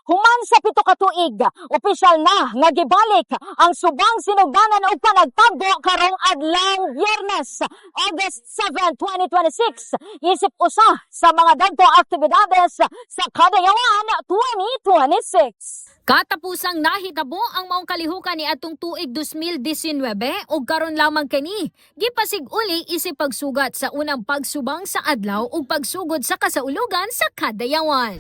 Human sa 7 ka tuig, opisyal na nga gibalik ang subang sinugdanan og panagtagbo karong adlaw Biyernes, August 7, 2026. Isip usa sa mga dagkong aktibidades sa Kadayawan 2026. Katapusang nahitabo ang maong kalihukan ni atong tuig 2019 ug karon lamang kini gipasig uli isip pagsugat sa unang pagsubang sa adlaw ug pagsugod sa kasaulugan sa Kadayawan.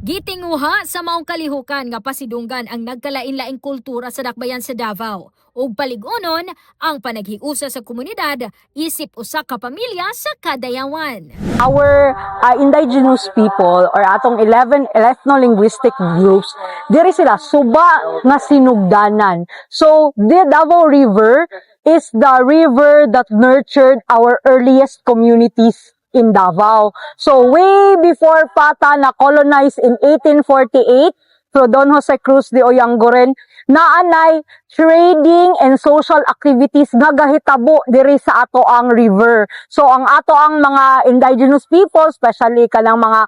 Gitinguha sa maong kalihukan nga pasidunggan ang nagkalain-laing kultura sa dakbayan sa Davao ug paligunon ang panaghiusa sa komunidad isip usa ka pamilya sa Kadayawan. Our indigenous people or atong 11 ethno-linguistic groups, diri sila suba nga sinugdanan. So the Davao River is the river that nurtured our earliest communities in Davao. So way before Pata na colonized in 1848 through Don Jose Cruz de Oyanguren, naanay trading and social activities nga gahitabo diri sa ato ang river. So ang ato ang mga indigenous people, especially kanang mga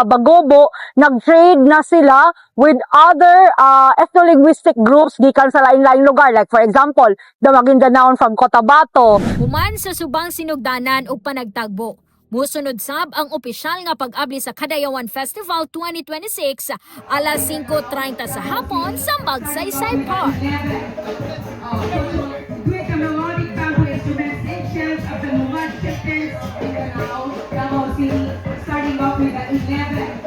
Bagobo, nag-trade na sila with other ethno-linguistic groups gikan sa lain-laing lugar. Like for example, the Maguindanaon from Cotabato. Human sa subang sinugdanan ug panagtagbo, musunod sab ang opisyal nga pag-abli sa Kadayawan Festival 2026 alas 5:30 sa hapon sa Magsaysay Park. With the melodic bamboo instruments and chants of the Muad chieftains in Davao City, starting off with the 11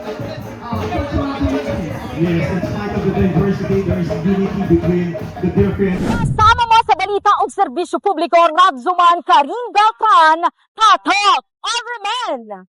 cultural communities. Yes, in spite of the diversity, there is unity between the different. Kasama mo sa balita og serbisyo publiko, Radzuman Karing Beltran, Tatok Everman.